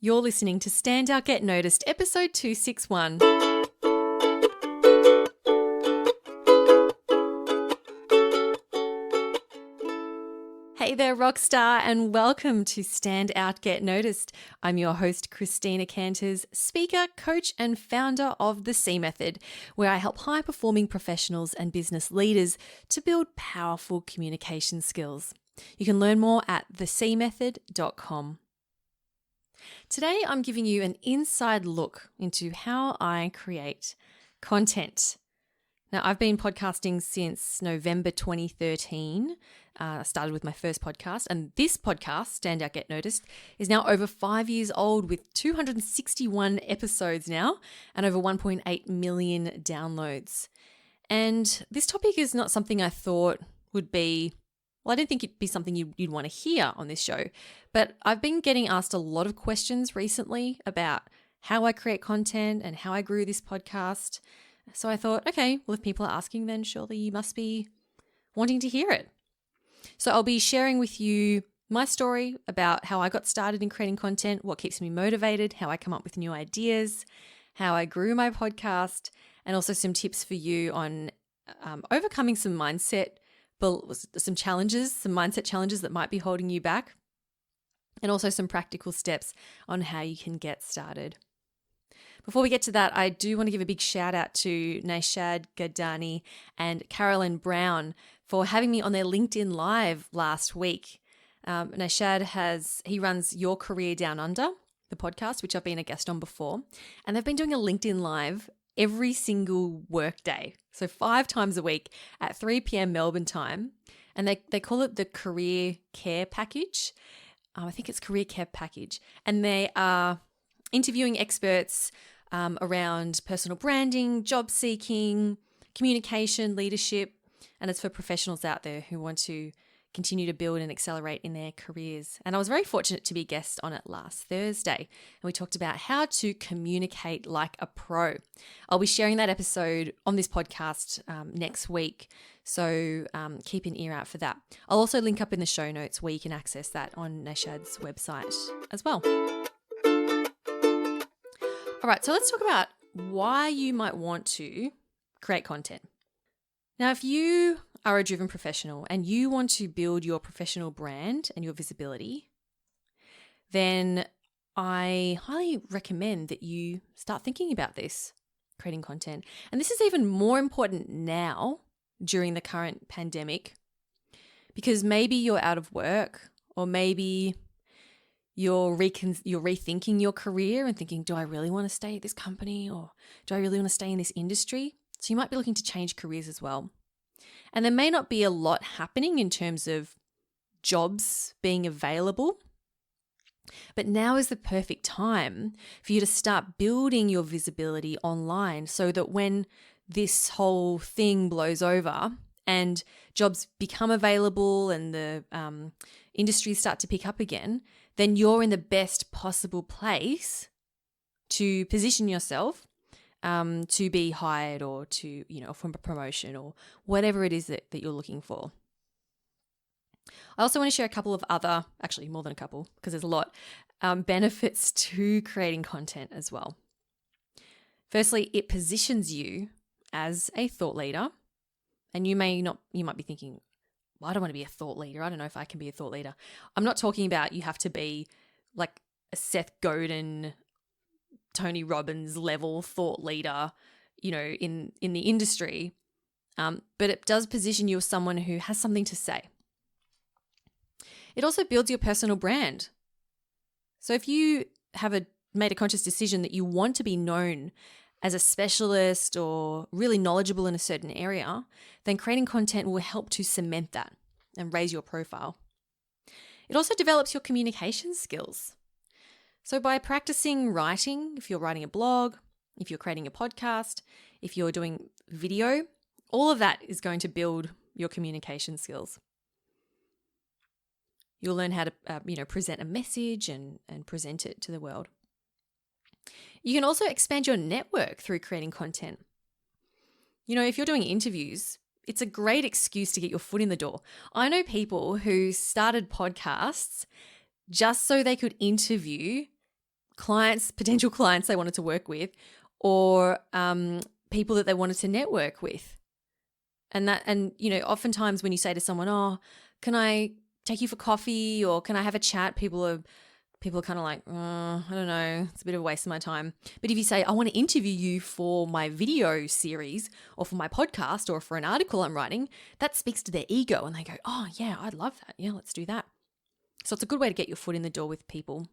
You're listening to Stand Out, Get Noticed, episode 261. Hey there, Rockstar, and welcome to Stand Out, Get Noticed. I'm your host, Christina Canters, speaker, coach, and founder of The C Method, where I help high-performing professionals and business leaders to build powerful communication skills. You can learn more at thecmethod.com. Today, I'm giving you an inside look into how I create content. Now, I've been podcasting since November 2013. I started with my first podcast, and this podcast, Stand Out, Get Noticed, is now over 5 years old with 261 episodes now and over 1.8 million downloads. And this topic is not something I thought would be, well, I didn't think it'd be something you'd want to hear on this show, but I've been getting asked a lot of questions recently about how I create content and how I grew this podcast. So I thought, okay, well, if people are asking, then surely you must be wanting to hear it. So I'll be sharing with you my story about how I got started in creating content, what keeps me motivated, how I come up with new ideas, how I grew my podcast, and also some tips for you on overcoming some mindset challenges that might be holding you back, and also some practical steps on how you can get started. Before we get to that, I do want to give a big shout out to Nashad Gadani and Carolyn Brown for having me on their LinkedIn Live last week. Nashad runs Your Career Down Under, the podcast, which I've been a guest on before, and they've been doing a LinkedIn Live every single workday, so 5 times a week at 3 p.m. Melbourne time, and they call it the Career Care Package. I think it's Career Care Package, and they are interviewing experts around personal branding, job seeking, communication, leadership, and it's for professionals out there who want to continue to build and accelerate in their careers. And I was very fortunate to be a guest on it last Thursday, and we talked about how to communicate like a pro. I'll be sharing that episode on this podcast next week, so keep an ear out for that. I'll also link up in the show notes where you can access that on Nashad's website as well. All right, so let's talk about why you might want to create content. Now, if you are a driven professional and you want to build your professional brand and your visibility, then I highly recommend that you start thinking about this, creating content. And this is even more important now during the current pandemic, because maybe you're out of work, or maybe you're rethinking your career and thinking, do I really want to stay at this company, or do I really want to stay in this industry? So you might be looking to change careers as well. And there may not be a lot happening in terms of jobs being available, but now is the perfect time for you to start building your visibility online so that when this whole thing blows over and jobs become available and the industries start to pick up again, then you're in the best possible place to position yourself to be hired, or to, from a promotion or whatever it is that you're looking for. I also want to share a couple of other, actually more than a couple, because there's a lot, benefits to creating content as well. Firstly, it positions you as a thought leader, and you might be thinking, well, I don't want to be a thought leader. I don't know if I can be a thought leader. I'm not talking about you have to be like a Seth Godin, Tony Robbins level thought leader, in the industry. But it does position you as someone who has something to say. It also builds your personal brand. So if you have made a conscious decision that you want to be known as a specialist or really knowledgeable in a certain area, then creating content will help to cement that and raise your profile. It also develops your communication skills. So by practicing writing, if you're writing a blog, if you're creating a podcast, if you're doing video, all of that is going to build your communication skills. You'll learn how to present a message and present it to the world. You can also expand your network through creating content. If you're doing interviews, it's a great excuse to get your foot in the door. I know people who started podcasts just so they could interview clients, potential clients they wanted to work with, or people that they wanted to network with. And you know, oftentimes when you say to someone, "Oh, can I take you for coffee?" or "Can I have a chat?" People are kind of like, I don't know, it's a bit of a waste of my time. But if you say, "I want to interview you for my video series or for my podcast or for an article I'm writing," that speaks to their ego and they go, "Oh yeah, I'd love that. Yeah, let's do that." So it's a good way to get your foot in the door with people.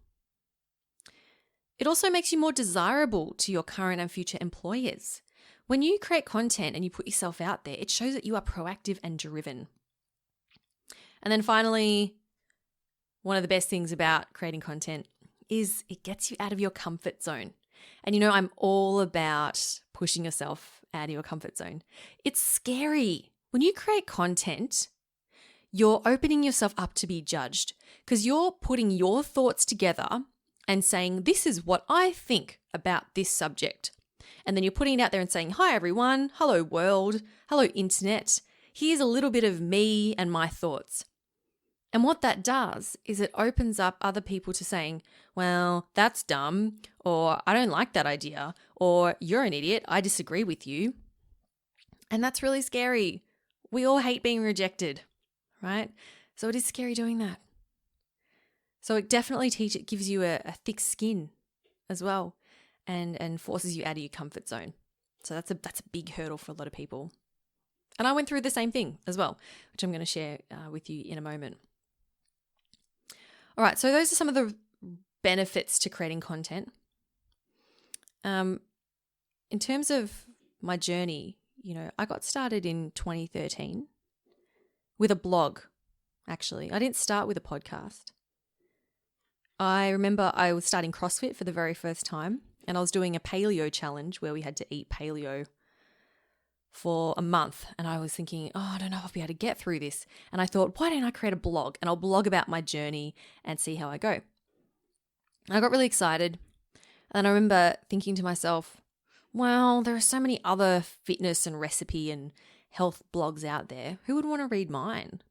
It also makes you more desirable to your current and future employers. When you create content and you put yourself out there, it shows that you are proactive and driven. And then finally, one of the best things about creating content is it gets you out of your comfort zone. And you know, I'm all about pushing yourself out of your comfort zone. It's scary. When you create content, you're opening yourself up to be judged because you're putting your thoughts together and saying, "This is what I think about this subject." And then you're putting it out there and saying, "Hi, everyone. Hello, world. Hello, internet. Here's a little bit of me and my thoughts." And what that does is it opens up other people to saying, "Well, that's dumb," or "I don't like that idea," or "You're an idiot. I disagree with you." And that's really scary. We all hate being rejected, right? So it is scary doing that. So it definitely gives you a thick skin as well, and forces you out of your comfort zone. So that's a big hurdle for a lot of people. And I went through the same thing as well, which I'm going to share with you in a moment. All right, so those are some of the benefits to creating content. In terms of my journey, you know, I got started in 2013 with a blog, actually. I didn't start with a podcast. I remember I was starting CrossFit for the very first time, and I was doing a paleo challenge where we had to eat paleo for a month. And I was thinking, I don't know if I'll be able to get through this. And I thought, why don't I create a blog? And I'll blog about my journey and see how I go. I got really excited. And I remember thinking to myself, well, there are so many other fitness and recipe and health blogs out there. Who would want to read mine?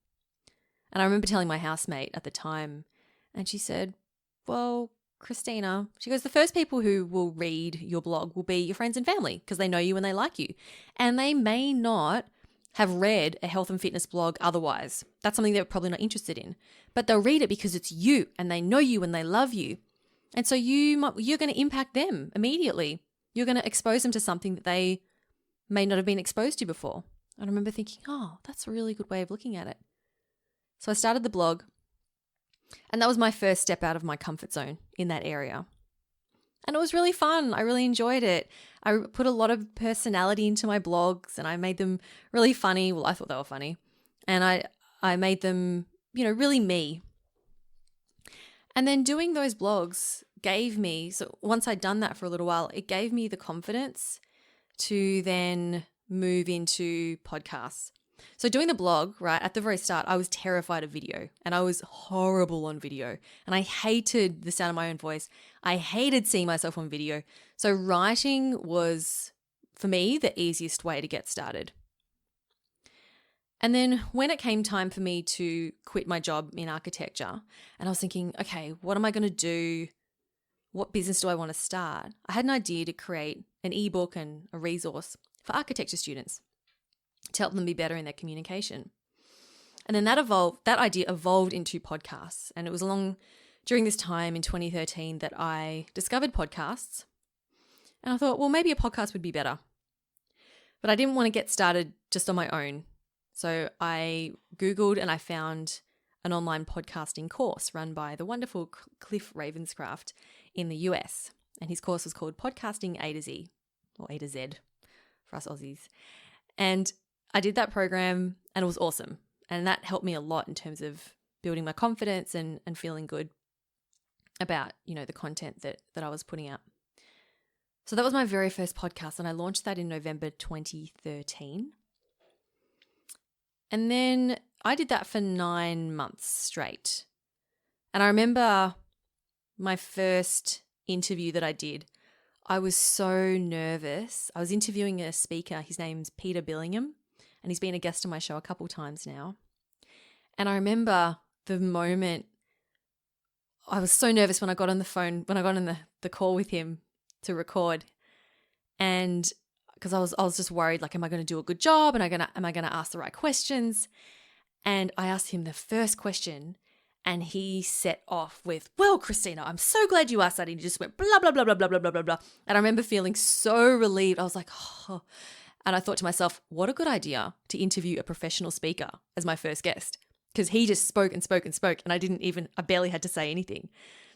And I remember telling my housemate at the time, and she said, "Well, Christina," she goes, "the first people who will read your blog will be your friends and family because they know you and they like you. And they may not have read a health and fitness blog otherwise. That's something they're probably not interested in. But they'll read it because it's you and they know you and they love you. And so you're going to impact them immediately. You're going to expose them to something that they may not have been exposed to before." And I remember thinking, that's a really good way of looking at it. So I started the blog. And that was my first step out of my comfort zone in that area. And it was really fun. I really enjoyed it. I put a lot of personality into my blogs and I made them really funny. Well, I thought they were funny. And I made them, really me. And then doing those blogs gave me, so once I'd done that for a little while, it gave me the confidence to then move into podcasts. So doing the blog, right, at the very start, I was terrified of video and I was horrible on video and I hated the sound of my own voice. I hated seeing myself on video. So writing was, for me, the easiest way to get started. And then when it came time for me to quit my job in architecture and I was thinking, okay, what am I going to do? What business do I want to start? I had an idea to create an ebook and a resource for architecture students to help them be better in their communication. And then that idea evolved into podcasts. And it was during this time in 2013 that I discovered podcasts. And I thought, well, maybe a podcast would be better. But I didn't want to get started just on my own. So I Googled and I found an online podcasting course run by the wonderful Cliff Ravenscraft in the US. And his course was called Podcasting A to Z, or A to Z for us Aussies. And I did that program and it was awesome. And that helped me a lot in terms of building my confidence and feeling good about, the content that I was putting out. So that was my very first podcast and I launched that in November 2013. And then I did that for 9 months straight. And I remember my first interview that I did, I was so nervous. I was interviewing a speaker. His name's Peter Billingham. And he's been a guest on my show a couple times now. And I remember the moment I was so nervous when I got on the call with him to record. And because I was just worried, like, am I going to do a good job? And am I going to ask the right questions? And I asked him the first question, and he set off with, "Well, Christina, I'm so glad you asked that." And he just went blah, blah, blah, blah, blah, blah, blah, blah, blah. And I remember feeling so relieved. I was like, oh. And I thought to myself, what a good idea to interview a professional speaker as my first guest, because he just spoke and spoke and spoke, and I barely had to say anything.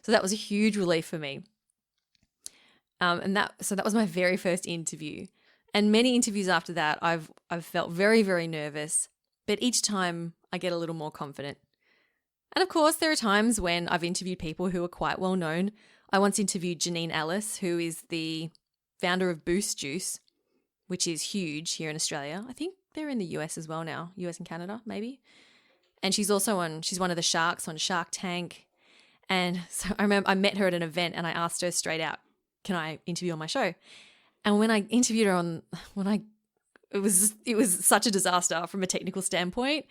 So that was a huge relief for me. So that was my very first interview. And many interviews after that, I've felt very, very nervous, but each time I get a little more confident. And of course, there are times when I've interviewed people who are quite well known. I once interviewed Janine Ellis, who is the founder of Boost Juice, which is huge here in Australia. I think they're in the US as well now, US and Canada, maybe. And she's one of the sharks on Shark Tank. And so I remember I met her at an event and I asked her straight out, can I interview on my show? And when I interviewed her it was such a disaster from a technical standpoint.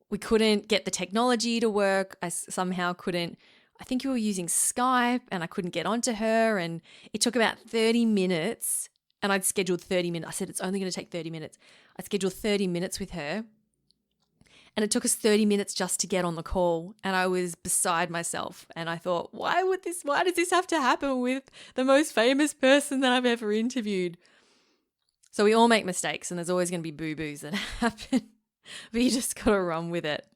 We couldn't get the technology to work. I think we were using Skype and I couldn't get onto her, and it took about 30 minutes, and I'd scheduled 30 minutes. I said, it's only going to take 30 minutes. I scheduled 30 minutes with her, and it took us 30 minutes just to get on the call, and I was beside myself. And I thought, why does this have to happen with the most famous person that I've ever interviewed? So we all make mistakes, and there's always going to be boo-boos that happen, but you just got to run with it.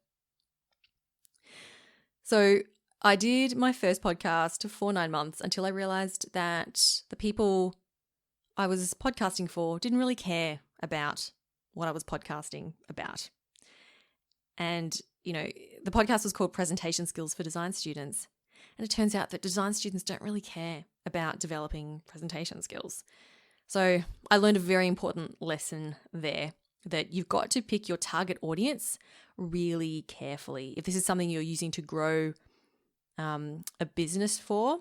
So I did my first podcast for 9 months until I realized that the people I was podcasting for didn't really care about what I was podcasting about. And, the podcast was called Presentation Skills for Design Students. And it turns out that design students don't really care about developing presentation skills. So I learned a very important lesson there, that you've got to pick your target audience really carefully. If this is something you're using to grow a business for,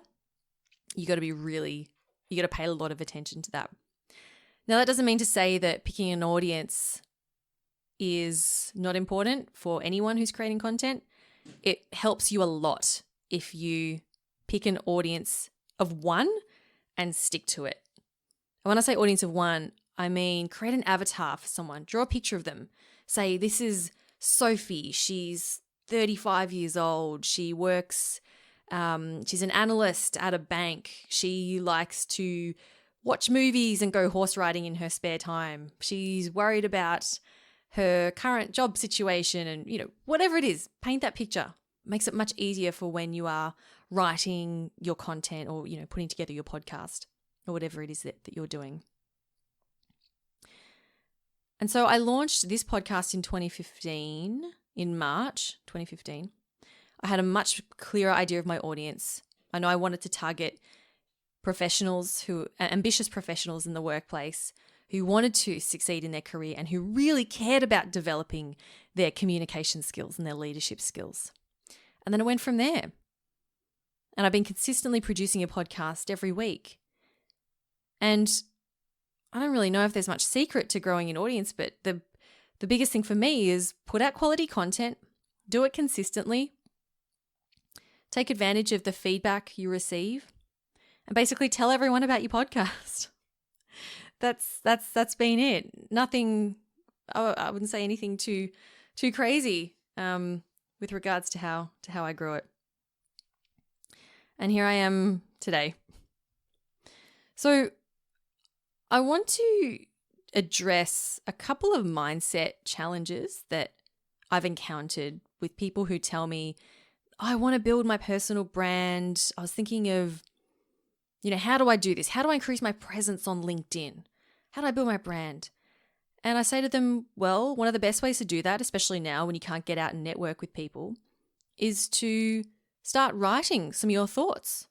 you got to pay a lot of attention to that. Now, that doesn't mean to say that picking an audience is not important for anyone who's creating content. It helps you a lot if you pick an audience of one and stick to it. And when I say audience of one, I mean create an avatar for someone. Draw a picture of them. Say, this is Sophie. She's 35 years old. She works, she's an analyst at a bank. She likes to watch movies and go horse riding in her spare time. She's worried about her current job situation, and, whatever it is, paint that picture. Makes it much easier for when you are writing your content or, putting together your podcast or whatever it is that you're doing. And so I launched this podcast in March 2015. I had a much clearer idea of my audience. I know I wanted to target ambitious professionals in the workplace who wanted to succeed in their career and who really cared about developing their communication skills and their leadership skills. And then I went from there. And I've been consistently producing a podcast every week. And I don't really know if there's much secret to growing an audience, but the biggest thing for me is put out quality content, do it consistently, take advantage of the feedback you receive, and basically tell everyone about your podcast. That's been it. Nothing, I wouldn't say anything too crazy with regards to how I grew it. And here I am today. So I want to address a couple of mindset challenges that I've encountered with people who tell me, I want to build my personal brand. I was thinking of, how do I do this? How do I increase my presence on LinkedIn? How do I build my brand? And I say to them, well, one of the best ways to do that, especially now when you can't get out and network with people, is to start writing some of your thoughts.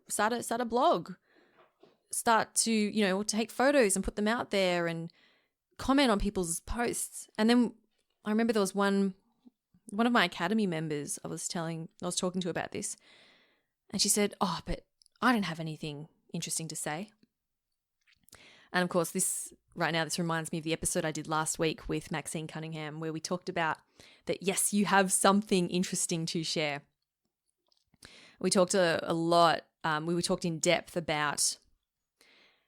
Start a blog. Start to, take photos and put them out there and comment on people's posts. And then I remember there was one of my academy members I was talking to about this. And she said, but I don't have anything interesting to say. And of course, this reminds me of the episode I did last week with Maxine Cunningham, where we talked about that, yes, you have something interesting to share. We talked a lot, we talked in depth about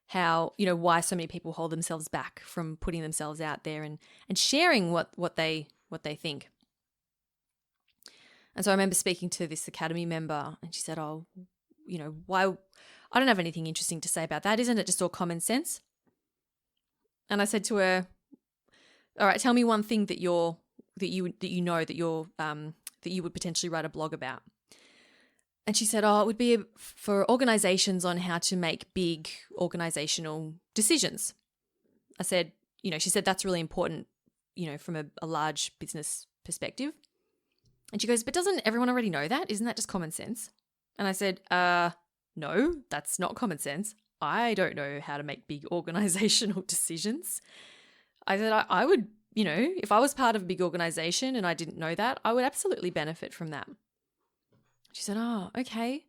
how, why so many people hold themselves back from putting themselves out there and sharing what they think. And so I remember speaking to this Academy member, and she said, why, I don't have anything interesting to say about that. Isn't it just all common sense? And I said to her, all right, tell me one thing that you would potentially write a blog about. And she said, it would be for organizations on how to make big organizational decisions. I said, she said, that's really important, from a large business perspective. And she goes, but doesn't everyone already know that? Isn't that just common sense? And I said, no, that's not common sense. I don't know how to make big organizational decisions. I said, I would, if I was part of a big organization and I didn't know that, I would absolutely benefit from that. She said, okay.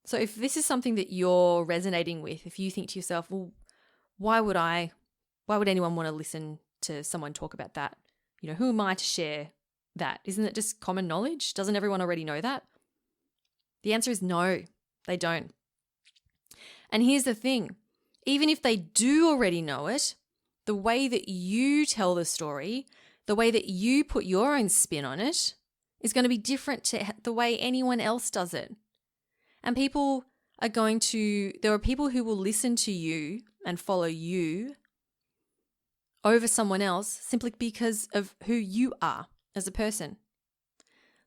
So if this is something that you're resonating with, if you think to yourself, well, why would anyone want to listen to someone talk about that? Who am I to share that? Isn't it just common knowledge? Doesn't everyone already know that? The answer is no, they don't. And here's the thing, even if they do already know it, the way that you tell the story, the way that you put your own spin on it is going to be different to the way anyone else does it. And there are people who will listen to you and follow you over someone else simply because of who you are as a person.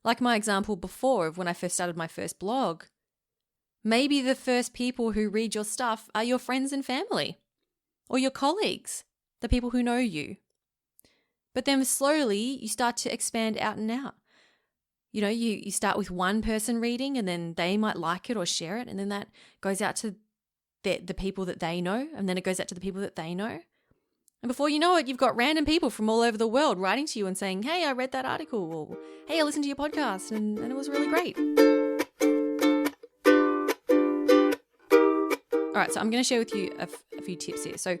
Like my example before of when I first started my first blog, maybe the first people who read your stuff are your friends and family or your colleagues, the people who know you. But then slowly you start to expand out and out. You start with one person reading and then they might like it or share it, and then that goes out to the people that they know, and then it goes out to the people that they know. And before you know it, you've got random people from all over the world writing to you and saying, hey, I read that article, or hey, I listened to your podcast and it was really great. All right, so I'm going to share with you a few tips here. So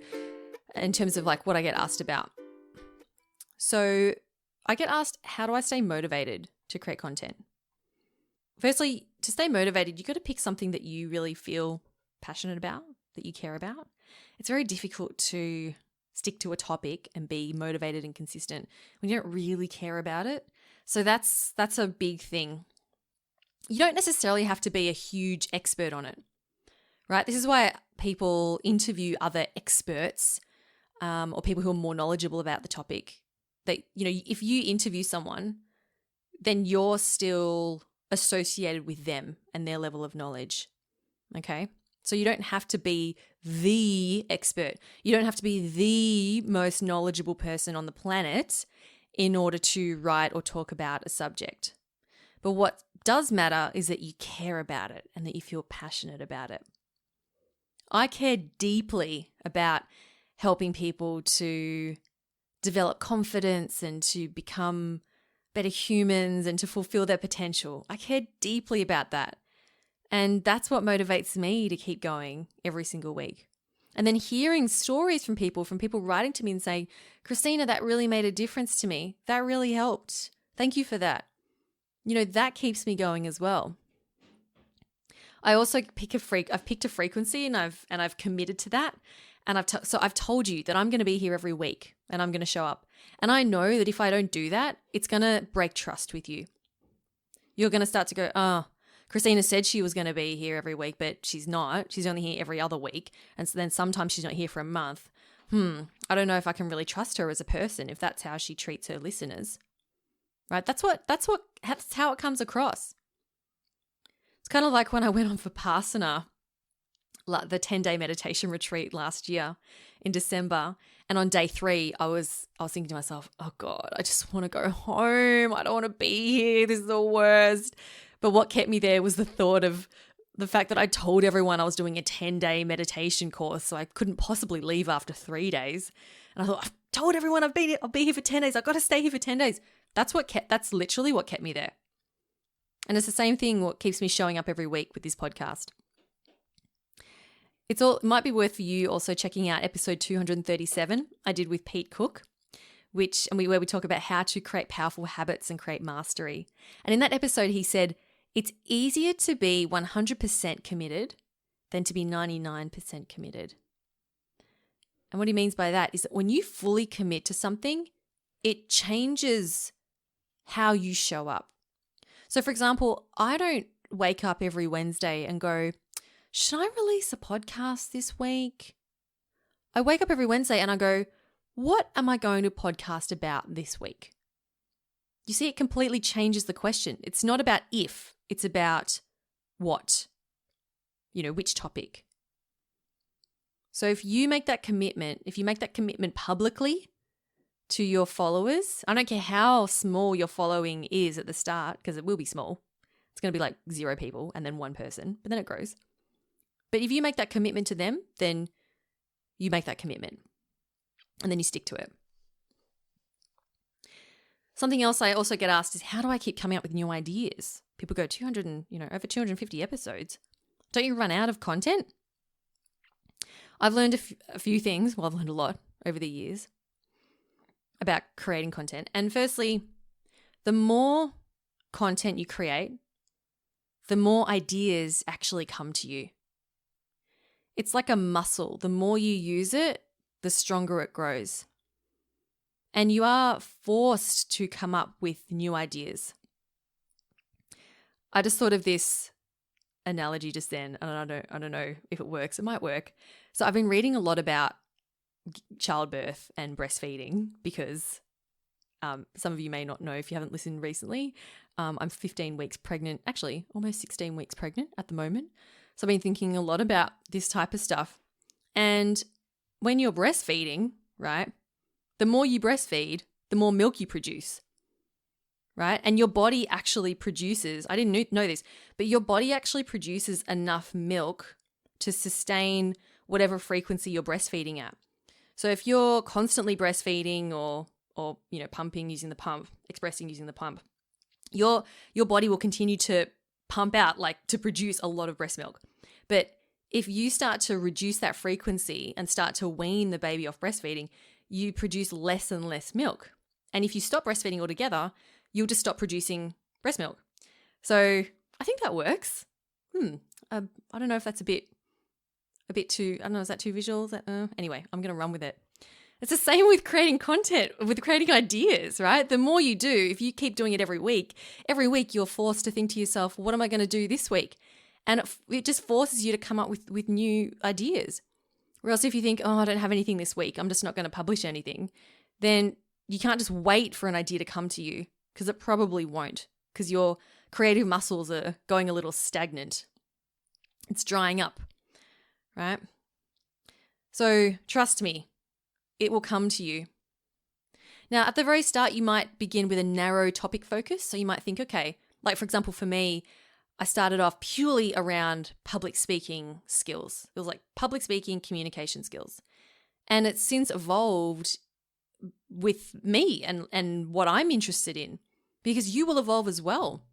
in terms of like what I get asked about. So I get asked, how do I stay motivated to create content? Firstly, to stay motivated, you've got to pick something that you really feel passionate about, that you care about. It's very difficult to stick to a topic and be motivated and consistent when you don't really care about it. So that's a big thing. You don't necessarily have to be a huge expert on it, right? This is why people interview other experts or people who are more knowledgeable about the topic. That, if you interview someone, then you're still associated with them and their level of knowledge, okay? So you don't have to be the expert. You don't have to be the most knowledgeable person on the planet in order to write or talk about a subject. But what does matter is that you care about it and that you feel passionate about it. I care deeply about helping people to develop confidence and to become better humans and to fulfill their potential. I care deeply about that. And that's what motivates me to keep going every single week. And then hearing stories from people writing to me and saying, Christina, that really made a difference to me. That really helped. Thank you for that. That keeps me going as well. I also I've picked a frequency and I've committed to that. And I've told you that I'm going to be here every week and I'm going to show up. And I know that if I don't do that, it's going to break trust with you. You're going to start to go, Christina said she was going to be here every week, but she's not. She's only here every other week. And so then sometimes she's not here for a month. I don't know if I can really trust her as a person if that's how she treats her listeners. Right? That's how it comes across. It's kind of like when I went on Vipassana, the 10-day meditation retreat last year in December. And on day 3, I was thinking to myself, oh God, I just want to go home. I don't want to be here. This is the worst. But what kept me there was the thought of the fact that I told everyone I was doing a 10-day meditation course, so I couldn't possibly leave after 3 days. And I thought, I've told everyone I'll be here for 10 days. I've got to stay here for 10 days. That's literally what kept me there. And it's the same thing what keeps me showing up every week with this podcast. It might be worth for you also checking out episode 237 I did with Pete Cook, where we talk about how to create powerful habits and create mastery. And in that episode, he said, it's easier to be 100% committed than to be 99% committed. And what he means by that is that when you fully commit to something, it changes how you show up. So for example, I don't wake up every Wednesday and go, should I release a podcast this week? I wake up every Wednesday and I go, what am I going to podcast about this week? You see, it completely changes the question. It's not about if, it's about what, which topic. So if you make that commitment publicly to your followers, I don't care how small your following is at the start, because it will be small. It's going to be like 0 people and then 1 person, but then it grows. But if you make that commitment to them, then you make that commitment and then you stick to it. Something else I also get asked is, how do I keep coming up with new ideas? People go over 250 episodes. Don't you run out of content? I've learned a few things. Well, I've learned a lot over the years about creating content. And firstly, the more content you create, the more ideas actually come to you. It's like a muscle. The more you use it, the stronger it grows. And you are forced to come up with new ideas. I just thought of this analogy just then, and I don't know if it works. It might work. So I've been reading a lot about childbirth and breastfeeding because some of you may not know if you haven't listened recently. I'm 15 weeks pregnant, actually almost 16 weeks pregnant at the moment. So I've been thinking a lot about this type of stuff. And when you're breastfeeding, right, the more you breastfeed, the more milk you produce, right? And your body actually produces, I didn't know this, but your body actually produces enough milk to sustain whatever frequency you're breastfeeding at. So if you're constantly breastfeeding or pumping using the pump, expressing using the pump, your body will continue to pump out, to produce a lot of breast milk. But if you start to reduce that frequency and start to wean the baby off breastfeeding, you produce less and less milk. And if you stop breastfeeding altogether, you'll just stop producing breast milk. So I think that works. I don't know if that's a bit too, I don't know, is that too visual? Anyway, I'm going to run with it. It's the same with creating content, with creating ideas, right? The more you do, if you keep doing it every week you're forced to think to yourself, what am I going to do this week? And it just forces you to come up with new ideas. Whereas if you think, I don't have anything this week, I'm just not going to publish anything, then you can't just wait for an idea to come to you, because it probably won't, because your creative muscles are going a little stagnant. It's drying up, right? So trust me, it will come to you. Now, at the very start, you might begin with a narrow topic focus. So you might think, okay, like for example, for me, I started off purely around public speaking skills. It was like public speaking, communication skills. And it's since evolved with me and what I'm interested in, because you will evolve as well.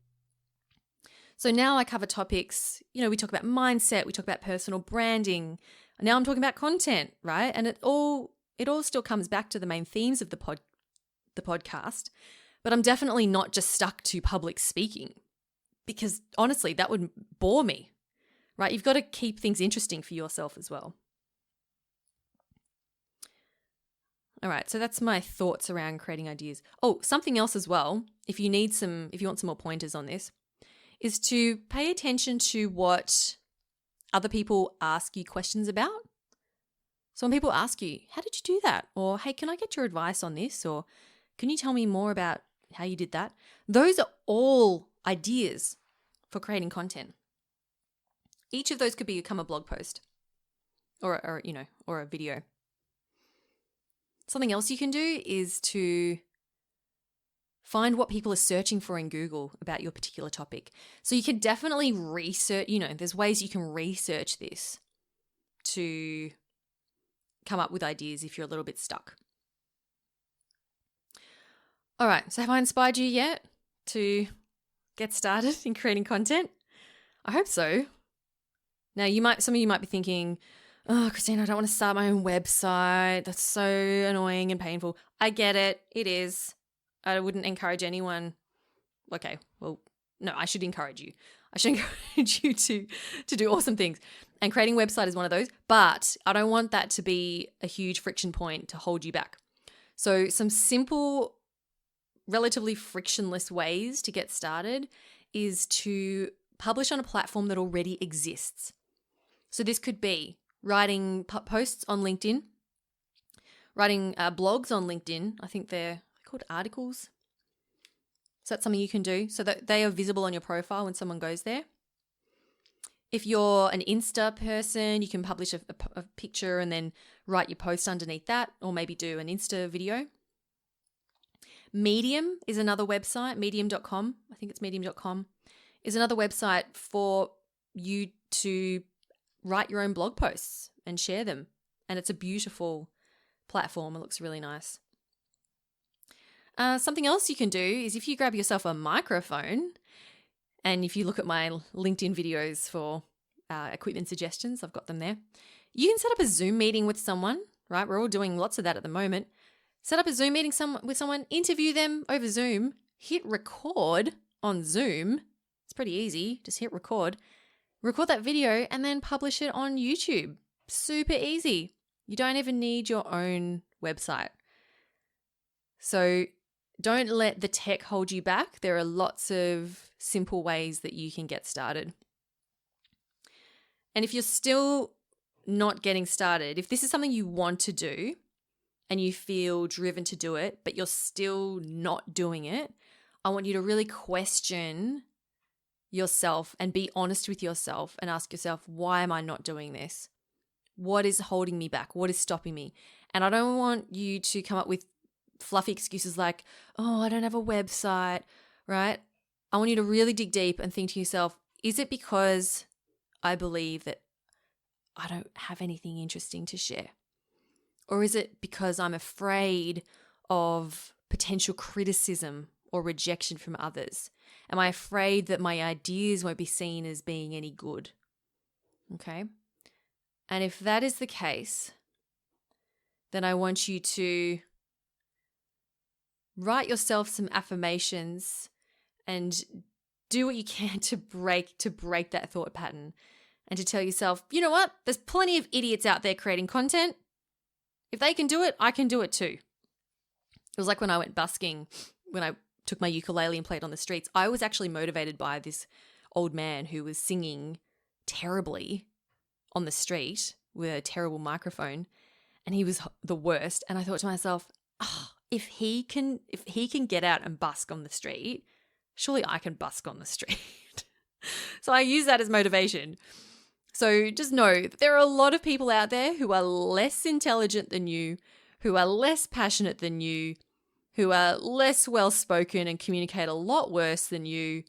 So now I cover topics, we talk about mindset, we talk about personal branding. Now I'm talking about content, right? And it all still comes back to the main themes of the podcast, but I'm definitely not just stuck to public speaking, because honestly, that would bore me, right? You've got to keep things interesting for yourself as well. All right, so that's my thoughts around creating ideas. Oh, something else as well, if you want some more pointers on this, is to pay attention to what other people ask you questions about. So when people ask you, how did you do that? Or, hey, can I get your advice on this? Or can you tell me more about how you did that? Those are all ideas for creating content. Each of those could become a blog post or a video. Something else you can do is to find what people are searching for in Google about your particular topic. So you can definitely research, there's ways you can research this to come up with ideas if you're a little bit stuck. All right, so have I inspired you yet to get started in creating content? I hope so. Now, some of you might be thinking, oh, Christine, I don't want to start my own website. That's so annoying and painful. I get it. It is. I wouldn't encourage anyone. Okay, well, no, I should encourage you. I should encourage you to do awesome things. And creating a website is one of those. But I don't want that to be a huge friction point to hold you back. So some simple, relatively frictionless ways to get started is to publish on a platform that already exists. So this could be writing posts on LinkedIn, writing blogs on LinkedIn. I think they're called articles. So that's something you can do so that they are visible on your profile when someone goes there. If you're an Insta person, you can publish a picture and then write your post underneath that, or maybe do an Insta video. Medium is another website, medium.com. I think it's medium.com, is another website for you to write your own blog posts and share them. And it's a beautiful platform. It looks really nice. Something else you can do is if you grab yourself a microphone, and if you look at my LinkedIn videos for equipment suggestions, I've got them there. You can set up a Zoom meeting with someone, right? We're all doing lots of that at the moment. Set up a Zoom meeting with someone, interview them over Zoom, hit record on Zoom. It's pretty easy. Just hit record that video, and then publish it on YouTube. Super easy. You don't even need your own website. So don't let the tech hold you back. There are lots of simple ways that you can get started. And if you're still not getting started, if this is something you want to do and you feel driven to do it, but you're still not doing it, I want you to really question yourself and be honest with yourself and ask yourself, why am I not doing this? What is holding me back? What is stopping me? And I don't want you to come up with fluffy excuses like, oh, I don't have a website, right? I want you to really dig deep and think to yourself, is it because I believe that I don't have anything interesting to share? Or is it because I'm afraid of potential criticism or rejection from others? Am I afraid that my ideas won't be seen as being any good? Okay. And if that is the case, then I want you to write yourself some affirmations and do what you can to break that thought pattern, and to tell yourself, you know what? There's plenty of idiots out there creating content. If they can do it, I can do it too. It was like when I went busking, when I took my ukulele and played on the streets. I was actually motivated by this old man who was singing terribly on the street with a terrible microphone, and he was the worst. And I thought to myself, oh, if he can get out and busk on the street, surely I can busk on the street. So I use that as motivation. So just know that there are a lot of people out there who are less intelligent than you, who are less passionate than you, who are less well-spoken and communicate a lot worse than you,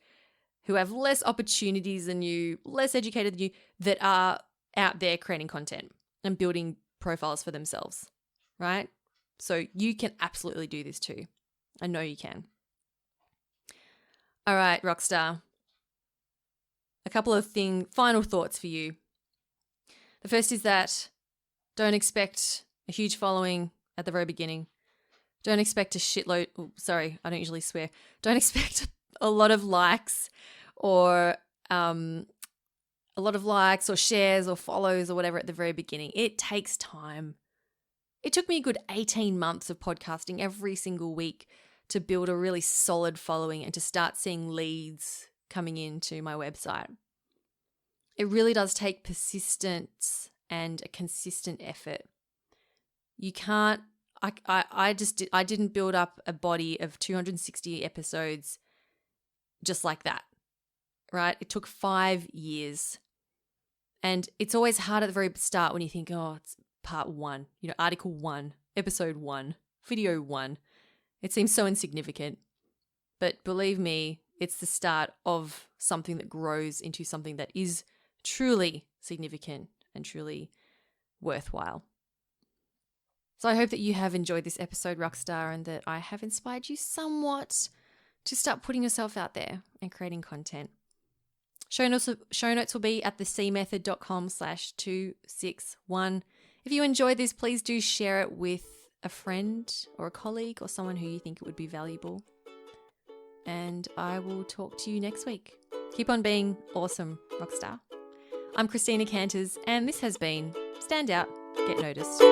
who have less opportunities than you, less educated than you, that are out there creating content and building profiles for themselves, right? So you can absolutely do this too. I know you can. All right, Rockstar. A couple of final thoughts for you. The first is that don't expect a huge following at the very beginning. Don't expect a shitload. Oh, sorry, I don't usually swear. Don't expect a lot of likes or shares or follows or whatever at the very beginning. It takes time. It took me a good 18 months of podcasting every single week to build a really solid following and to start seeing leads coming into my website. It really does take persistence and a consistent effort. You can't, I didn't build up a body of 260 episodes just like that, right? It took 5 years. And it's always hard at the very start when you think, oh, it's part 1, article 1, episode 1, video 1. It seems so insignificant. But believe me, it's the start of something that grows into something that is truly significant and truly worthwhile. So I hope that you have enjoyed this episode, Rockstar, and that I have inspired you somewhat to start putting yourself out there and creating content. Show notes will be at thecmethod.com/261. If you enjoyed this, please do share it with a friend or a colleague or someone who you think it would be valuable. And I will talk to you next week. Keep on being awesome, Rockstar. I'm Christina Canters, and this has been Stand Out, Get Noticed.